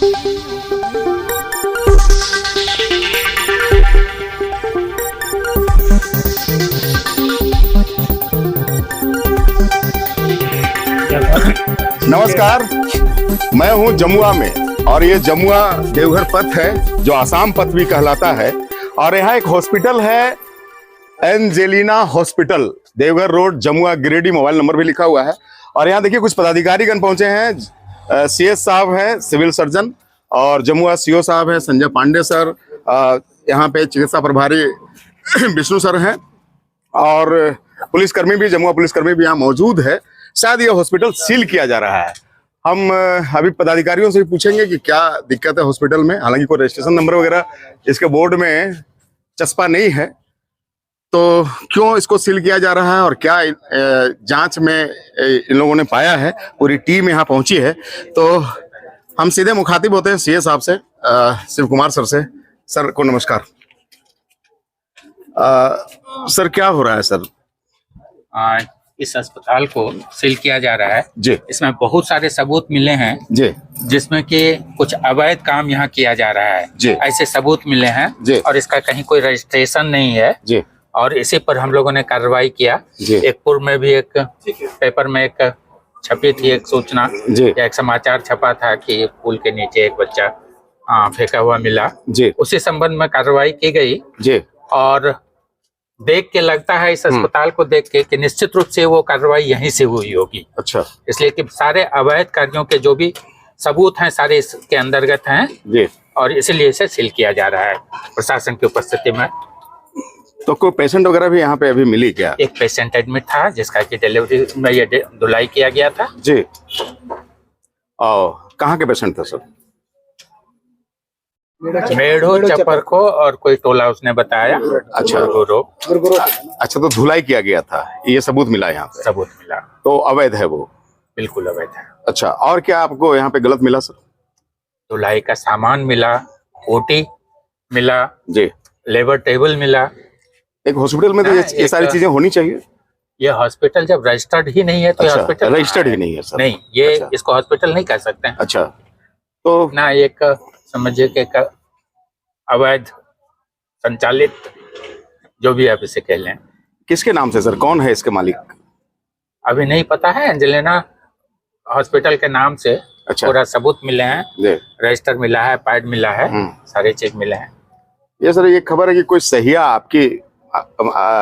नमस्कार, मैं हूं जमुआ में और ये जमुआ देवघर पथ है जो आसाम पथ भी कहलाता है। और यहाँ एक हॉस्पिटल है, Angelina hospital, Deoghar road, Jamua, Giridih. Mobile number भी लिखा हुआ है। और यहाँ देखिए कुछ पदाधिकारीगण पहुंचे हैं। सीएस साहब हैं, सिविल सर्जन, और जमुआ सीओ साहब हैं, संजय पांडे सर। यहाँ पे चिकित्सा प्रभारी विष्णु सर हैं, और पुलिसकर्मी भी, जमुआ पुलिसकर्मी भी यहाँ मौजूद है। शायद ये हॉस्पिटल सील किया जा रहा है। हम अभी पदाधिकारियों से भी पूछेंगे कि क्या दिक्कत है हॉस्पिटल में। हालांकि कोई रजिस्ट्रेशन नंबर वगैरह इसके बोर्ड में चस्पा नहीं है, तो क्यों इसको सील किया जा रहा है और क्या जांच में इन लोगों ने पाया है। पूरी टीम यहाँ पहुंची है, तो हम सीधे मुखातिब होते हैं सीए साहब से, शिव कुमार सर से। सर को नमस्कार। सर क्या हो रहा है सर? इस अस्पताल को सील किया जा रहा है जी। इसमें बहुत सारे सबूत मिले हैं जी, जिसमें कि कुछ अवैध काम यहाँ किया जा रहा है जी। ऐसे सबूत मिले हैं जी। और इसका कहीं कोई रजिस्ट्रेशन नहीं है जी। और इसी पर हम लोगों ने कार्रवाई किया जी। एक पूर्व में भी एक पेपर में एक छपी थी, एक सूचना या एक समाचार छपा था कि पुल के नीचे एक बच्चा फेंका हुआ मिला। जी। उसी संबंध में कार्रवाई की गई जी। और देख के लगता है इस अस्पताल को देख के कि निश्चित रूप से वो कार्रवाई यहीं से हुई होगी। अच्छा। इसलिए कि सारे अवैध कार्यों के जो भी सबूत हैं सारे इसके अंतर्गत हैं जी। और इसीलिए इसे सील किया जा रहा है प्रशासन की उपस्थिति में। तो कोई पेशेंट वगैरह भी यहाँ पे अभी मिली क्या? एक पेशेंट एडमिट था जिसका कि डिलीवरी में ये धुलाई किया गया था। जी। कहाँ के पेशेंट थे सर? मेढ़ो चपर को और कोई टोला उसने बताया। अच्छा। अच्छा, तो धुलाई किया गया था, ये सबूत मिला यहाँ पे? सबूत मिला। तो अवैध है वो? बिल्कुल अवैध है। अच्छा, और क्या आपको यहाँ पे गलत मिला सर? धुलाई का सामान मिला, ओटी मिला जी, लेबर टेबल मिला। एक हॉस्पिटल में तो ये सारी चीजें होनी चाहिए। ये हॉस्पिटल जब रजिस्टर्ड ही नहीं है तो अच्छा, हॉस्पिटल रजिस्टर्ड ही नहीं है सर? नहीं, ये अच्छा। इसको हॉस्पिटल नहीं कह सकते हैं। अच्छा, तो ना एक समझिए कि एक अवैध संचालित, जो भी आप इसे कह लें। किसके नाम से सर? कौन है इसके मालिक? अभी नहीं पता है। एंजेलिना हॉस्पिटल के नाम से अच्छा। पूरा सबूत मिले हैं, रजिस्टर मिला है, पैड मिला है, सारे चीज मिले हैं। ये सर ये खबर है कि कोई सहिया आपकी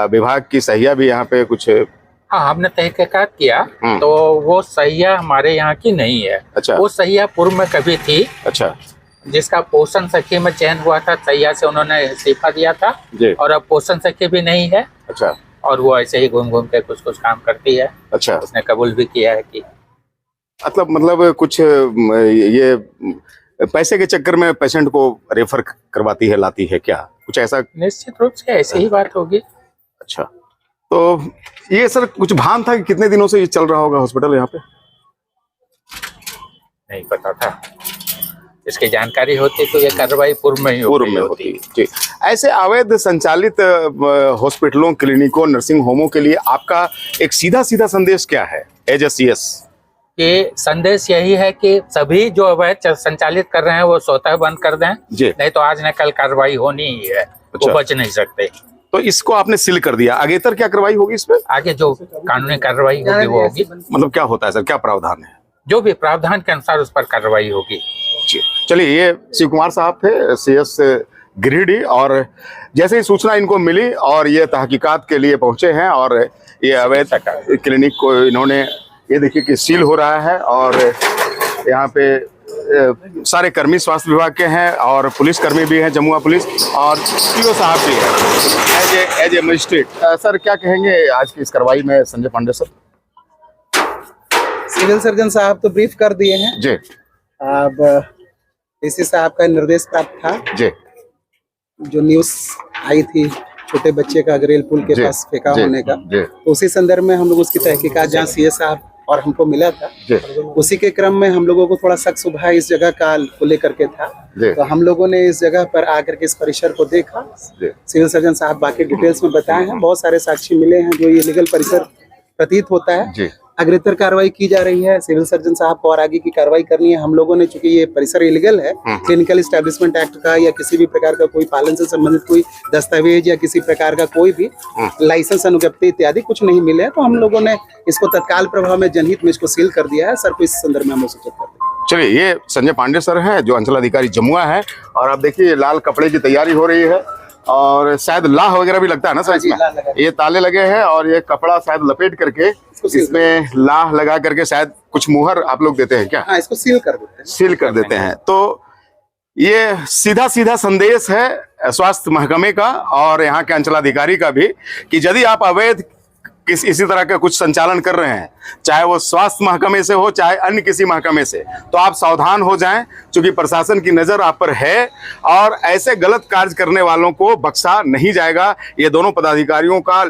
विभाग की सहिया भी यहाँ पे कुछ? हाँ, हमने तहकीकात किया तो वो सहिया हमारे यहाँ की नहीं है। अच्छा। वो सहिया पूर्व में कभी थी। अच्छा। जिसका पोषण सखी में चयन हुआ था, सहिया से उन्होंने इस्तीफा दिया था और अब पोषण सखी भी नहीं है। अच्छा। और वो ऐसे ही घूम घूम के कुछ कुछ काम करती है। अच्छा। उसने कबूल भी किया है कि मतलब कुछ ये पैसे के चक्कर में पेशेंट को रेफर करवाती है, लाती है क्या? कुछ ऐसा? निश्चित रूप से ऐसी ही बात होगी। अच्छा, तो ये सर कुछ भान था कि कितने दिनों से ये चल रहा होगा हॉस्पिटल यहाँ पे? नहीं पता था। इसकी जानकारी होती तो ये कार्रवाई पूर्व में ही होती। जी। ऐसे अवैध संचालित हॉस्पिटलों, क्लिनिकों, नर्सिंग होमों के लिए आपका एक सीधा सीधा संदेश क्या है एज ए सीएस? कि संदेश यही है कि सभी जो अवैध संचालित कर रहे हैं वो स्वतः बंद कर दें, नहीं तो आज न कल कार्रवाई होनी ही है। अच्छा। वो बच नहीं सकते। तो इसको आपने सील कर दिया, आगेतर क्या कार्रवाई होगी इस पे? आगे जो कानूनी कार्रवाई होगी वो होगी। मतलब क्या होता है सर, क्या प्रावधान है? जो भी प्रावधान के अनुसार उस पर कार्रवाई होगी। चलिए, ये शिव कुमार साहब थे, सीएस गिरिडीह, और जैसे ही सूचना इनको मिली और ये तहकीकात के लिए पहुंचे हैं और ये अवैध क्लिनिक को इन्होंने, ये देखिए कि सील हो रहा है। और यहाँ पे सारे कर्मी स्वास्थ्य विभाग के हैं और पुलिस कर्मी भी हैं, जमुआ पुलिस, और सीओ साहब भी हैं एज ए मजिस्ट्रेट। सर क्या कहेंगे आज की इस कार्रवाई में? Sanjay Pandey sir. Civil surgeon साहब तो ब्रीफ कर दिए हैं जी। अब डीसी साहब का निर्देश प्राप्त था जी, जो न्यूज आई थी छोटे बच्चे का गरेल पुल के पास फेंका होने का, तो उसी संदर्भ में हम लोग उसकी तहकीकात जहाँ सीए साहब और हमको मिला था, उसी के क्रम में हम लोगों को थोड़ा शक सुबह इस जगह का को लेकर के था। तो हम लोगों ने इस जगह पर आकर के इस परिसर को देखा। सिविल सर्जन साहब बाकी डिटेल्स में बताए हैं। बहुत सारे साक्षी मिले हैं जो ये लीगल परिसर प्रतीत होता है। अग्रेतर कार्रवाई की जा रही है सिविल सर्जन साहब को और आगे की कार्रवाई करनी है। हम लोगों ने, चूंकि ये परिसर इलीगल है, क्लिनिकल एस्टेब्लिशमेंट एक्ट का या किसी भी प्रकार का कोई पालन से संबंधित कोई दस्तावेज या किसी प्रकार का कोई भी लाइसेंस, अनुज्ञप्ति इत्यादि कुछ नहीं मिले हैं, तो हम लोगों ने इसको तत्काल प्रभाव में जनहित में इसको सील कर दिया है। सर को इस संदर्भ में हम सूचित कर दें। चलिए, ये संजय पांडे सर हैं जो अंचलाधिकारी जमुआ है, और आप देखिए लाल कपड़े की तैयारी हो रही है और शायद लाह वगैरह भी लगता है ना सर इसमें। ये ताले लगे हैं और ये कपड़ा शायद लपेट करके इसमें लाह लगा करके शायद कुछ मुहर आप लोग देते हैं क्या? हाँ, इसको सील कर देते हैं। सील कर देते हैं। तो ये सीधा सीधा संदेश है स्वास्थ्य महकमे का और यहाँ के अंचलाधिकारी का भी कि यदि आप अवैध इसी तरह का कुछ संचालन कर रहे हैं, चाहे वो स्वास्थ्य महकमे से हो चाहे अन्य किसी महकमे से, तो आप सावधान हो जाएं, क्योंकि प्रशासन की नजर आप पर है और ऐसे गलत कार्य करने वालों को बख्शा नहीं जाएगा। ये दोनों पदाधिकारियों का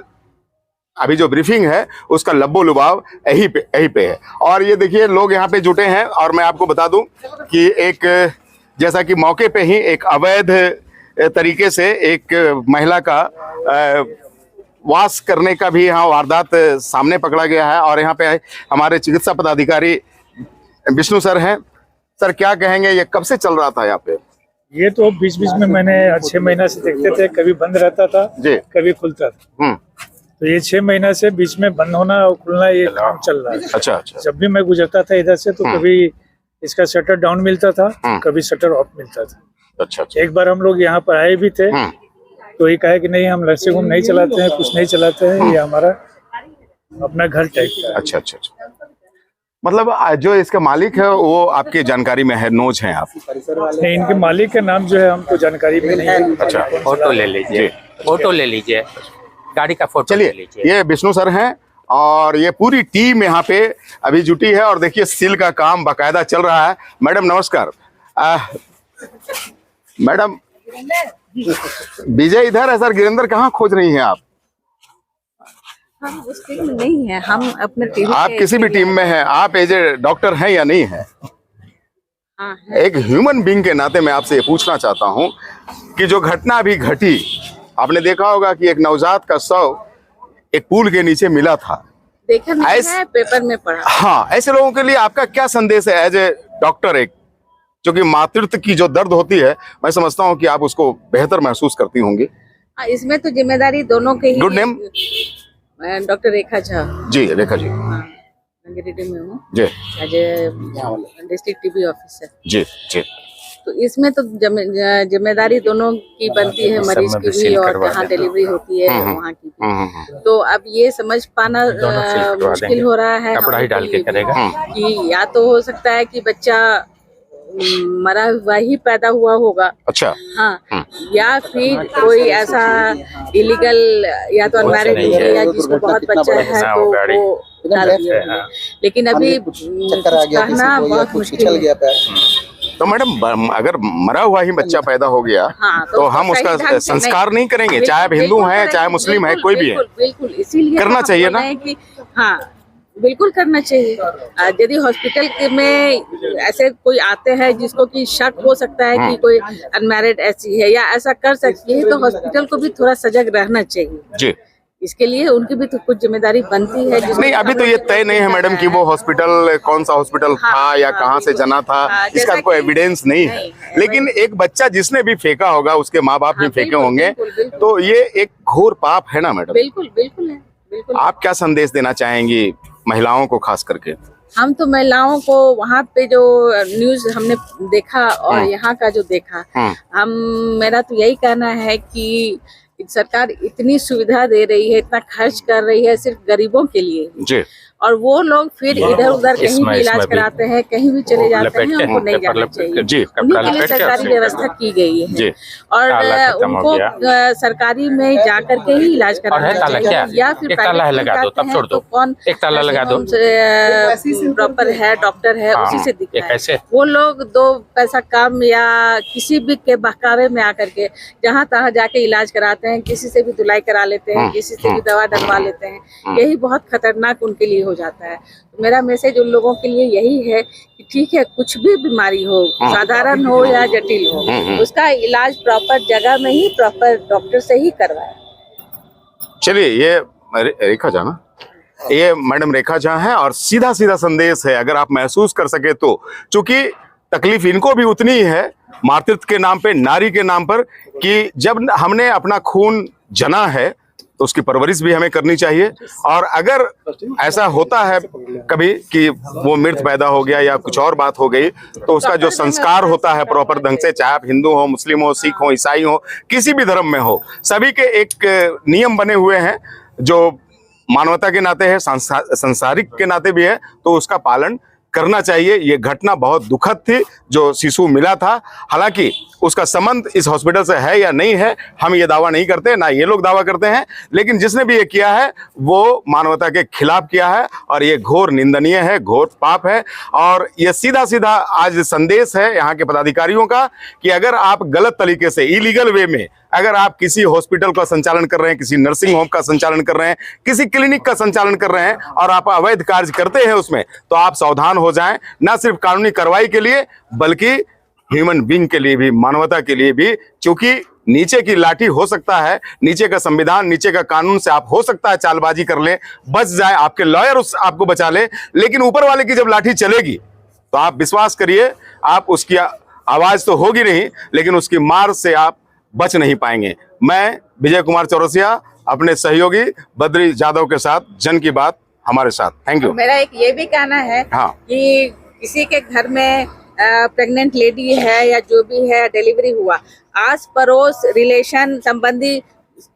अभी जो ब्रीफिंग है उसका लब्बो लुभाव यही पे है। और ये देखिए लोग यहाँ पे जुटे हैं और मैं आपको बता दूं कि एक जैसा कि मौके पे ही एक अवैध तरीके से एक महिला का वास करने का भी यहाँ वारदात सामने पकड़ा गया है। और यहाँ पे हमारे चिकित्सा पदाधिकारी विष्णु सर हैं। सर क्या कहेंगे, ये कब से चल रहा था यहाँ पे? ये तो बीच बीच में मैंने 6 महीना से देखते थे, कभी बंद रहता था जी, कभी खुलता था। तो ये 6 महीना से बीच में बंद होना और खुलना ये काम चल रहा है। अच्छा अच्छा। जब भी मैं गुजरता था इधर से तो कभी इसका शटर डाउन मिलता था, कभी शटर ऑफ मिलता था। अच्छा। एक बार हम लोग यहाँ पर आए भी थे तो ये कहा कि नहीं, हम नर्सिंग होम नहीं चलाते हैं, कुछ नहीं चलाते हैं, ये हमारा अपना घर टाइप का है। अच्छा अच्छा अच्छा। मतलब जो इसका मालिक है वो आपके जानकारी में है, नोज हैं आप? नहीं, इनके मालिक का नाम जो है हमको जानकारी में नहीं है। अच्छा, फोटो ले लीजिए, फोटो ले लीजिए, गाड़ी का फोटो ले लीजिए। ये विष्णु सर हैं और ये पूरी टीम यहाँ पे अभी जुटी है और देखिए सील का काम बाकायदा चल रहा है। मैडम नमस्कार। मैडम विजय इधर है सर, गिरिंदर कहाँ खोज रही हैं आप? हम उस टीम में नहीं है, हम अपने टीम। आप किसी भी टीम में हैं, आप एज ए डॉक्टर हैं या नहीं है? हाँ, एक ह्यूमन बीइंग के नाते मैं आपसे ये पूछना चाहता हूँ कि जो घटना अभी घटी, आपने देखा होगा कि एक नवजात का शव एक पुल के नीचे मिला था, देखा नहीं है, पेपर में पढ़ा। हाँ, ऐसे लोगों के लिए आपका क्या संदेश है एज ए डॉक्टर? एक जो कि मातृत्व की जो दर्द होती है, मैं समझता हूँ कि आप उसको बेहतर महसूस करती होंगी। इसमें तो जिम्मेदारी दोनों के ही। Good name? Doctor Rekha Jha ji. Rekha ji, Giridih में हूँ जी, as a district TB officer जी जी। तो इसमें तो जिम्मेदारी दोनों की बनती है, मरीज की भी और जहाँ डिलीवरी होती है वहाँ की भी। तो अब ये समझ पाना मुश्किल हो रहा है कपड़ा डाल के करेगा कि या तो हो सकता है कि बच्चा मरा हुआ ही पैदा हुआ होगा। अच्छा। हाँ, या फिर कोई ऐसा इलीगल या तो अनमैरिड है या जिसको बहुत बच्चा है तो वो डाल दिया। लेकिन अभी कहना बहुत मुश्किल है। तो मैडम अगर मरा हुआ ही बच्चा पैदा हो गया तो हम उसका संस्कार नहीं करेंगे, चाहे हिंदू है चाहे मुस्लिम है, कोई भी है? बिल्कुल, इसीलिए करना चाहिए ना कि हाँ बिल्कुल करना चाहिए। यदि हॉस्पिटल में ऐसे कोई आते हैं जिसको कि शक हो सकता है कि कोई अनमैरिड ऐसी है या ऐसा कर सकती है, तो हॉस्पिटल को भी थोड़ा सजग रहना चाहिए जी। इसके लिए उनकी भी तो कुछ जिम्मेदारी बनती है। नहीं, अभी तो ये तय नहीं है मैडम कि वो हॉस्पिटल कौन सा हॉस्पिटल था या कहाँ से जना था, इसका कोई एविडेंस नहीं है। लेकिन एक बच्चा जिसने भी फेंका होगा उसके माँ बाप भी फेंके होंगे, तो ये एक घोर पाप है ना मैडम? बिल्कुल बिल्कुल है, बिल्कुल। आप क्या संदेश देना चाहेंगी महिलाओं को खास करके? हम तो महिलाओं को वहाँ पे जो न्यूज हमने देखा और यहाँ का जो देखा, मेरा तो यही कहना है कि सरकार इतनी सुविधा दे रही है, इतना खर्च कर रही है सिर्फ गरीबों के लिए जी, और वो लोग फिर इधर उधर कहीं भी इलाज कराते हैं, कहीं भी चले जाते हैं, उनको नहीं जाना चाहिए जी। उन्हीं के लिए सरकारी व्यवस्था की गई है जी। और उनको सरकारी में जाकर के ही इलाज कराना चाहिए, या फिर तो कौन एक ताला लगा दो प्रॉपर है डॉक्टर है उसी से दिखता है। वो लोग 2 पैसा कम या किसी भी के बहकावे में आकर के जहाँ तहाँ जाके इलाज कराते हैं, किसी से भी धुलाई करा लेते हैं, किसी से भी दवा डलवा लेते हैं। यही बहुत खतरनाक उनके लिए हो जाता है। तो मेरा मैसेज उन लोगों के लिए यही है कि ठीक है, कुछ भी बीमारी हो, साधारण हो या जटिल हो, उसका इलाज प्रॉपर जगह में ही प्रॉपर डॉक्टर से ही करवाए। चलिए, ये रेखा जाना ये मैडम रेखा झा हैं और सीधा सीधा संदेश है, अगर आप महसूस कर सके तो, क्योंकि तकलीफ इनको भी उतनी ही है मातृत्व के नाम पे, नारी के नाम पर, कि जब हमने अपना खून जना है तो उसकी परवरिश भी हमें करनी चाहिए। और अगर ऐसा होता है कभी कि वो मृत पैदा हो गया या कुछ और बात हो गई, तो उसका जो संस्कार होता है प्रॉपर ढंग से, चाहे आप हिंदू हो, मुस्लिम हो, सिख हो, ईसाई हो, किसी भी धर्म में हो, सभी के एक नियम बने हुए हैं जो मानवता के नाते है, सांसारिक के नाते भी है, तो उसका पालन करना चाहिए। ये घटना बहुत दुखद थी जो शिशु मिला था। हालांकि उसका संबंध इस हॉस्पिटल से है या नहीं है, हम ये दावा नहीं करते, ना ये लोग दावा करते हैं, लेकिन जिसने भी ये किया है वो मानवता के खिलाफ किया है और ये घोर निंदनीय है, घोर पाप है। और ये सीधा सीधा आज संदेश है यहाँ के पदाधिकारियों का कि अगर आप गलत तरीके से, इलीगल वे में, अगर आप किसी हॉस्पिटल का संचालन कर रहे हैं, किसी नर्सिंग होम का संचालन कर रहे हैं, किसी क्लिनिक का संचालन कर रहे हैं और आप अवैध कार्य करते हैं उसमें, तो आप सावधान हो जाएं, ना सिर्फ कानूनी कार्रवाई के लिए बल्कि ह्यूमन बीइंग के लिए भी, मानवता के लिए भी। क्योंकि नीचे की लाठी हो सकता है, नीचे का संविधान, नीचे का कानून से आप हो सकता है चालबाजी कर ले, बच जाए, आपके लॉयर उस आपको बचा ले, लेकिन ऊपर वाले की जब लाठी चलेगी तो आप विश्वास करिए, आप उसकी आवाज तो होगी नहीं, लेकिन उसकी मार से आप बच नहीं पाएंगे। मैं विजय कुमार चौरसिया अपने सहयोगी बद्री यादव के साथ, जन की बात हमारे साथ। Thank you. मेरा एक ये भी कहना है कि किसी के घर में प्रेग्नेंट लेडी है या जो भी है, डिलीवरी हुआ, आस पड़ोस रिलेशन संबंधी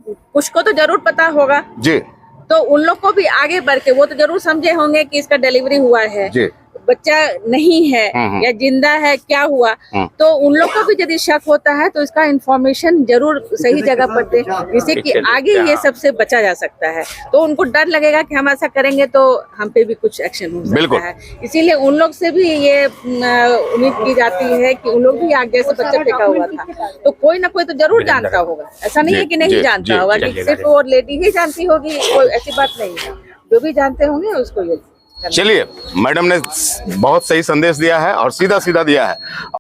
कुछ को तो जरूर पता होगा जी, तो उन लोग को भी आगे बढ़ के वो तो जरूर समझे होंगे कि इसका डिलीवरी हुआ है जी, बच्चा नहीं है या जिंदा है, क्या हुआ, तो उन लोग को भी यदि शक होता है तो इसका इंफॉर्मेशन जरूर सही जगह पर दे, जिससे कि आगे ये सबसे बचा जा सकता है। तो उनको डर लगेगा कि हम ऐसा करेंगे तो हम पे भी कुछ एक्शन हो सकता है। इसीलिए उन लोग से भी ये उम्मीद की जाती है कि उन लोग भी आग जैसे बच्चा फेंका हुआ था तो कोई ना कोई तो जरूर जानता होगा, ऐसा नहीं है कि नहीं जानता होगा, कि सिर्फ वो लेडी ही जानती होगी, कोई ऐसी बात नहीं है, जो भी जानते होंगे उसको ये। चलिए, मैडम ने बहुत सही संदेश दिया है और सीधा सीधा दिया है।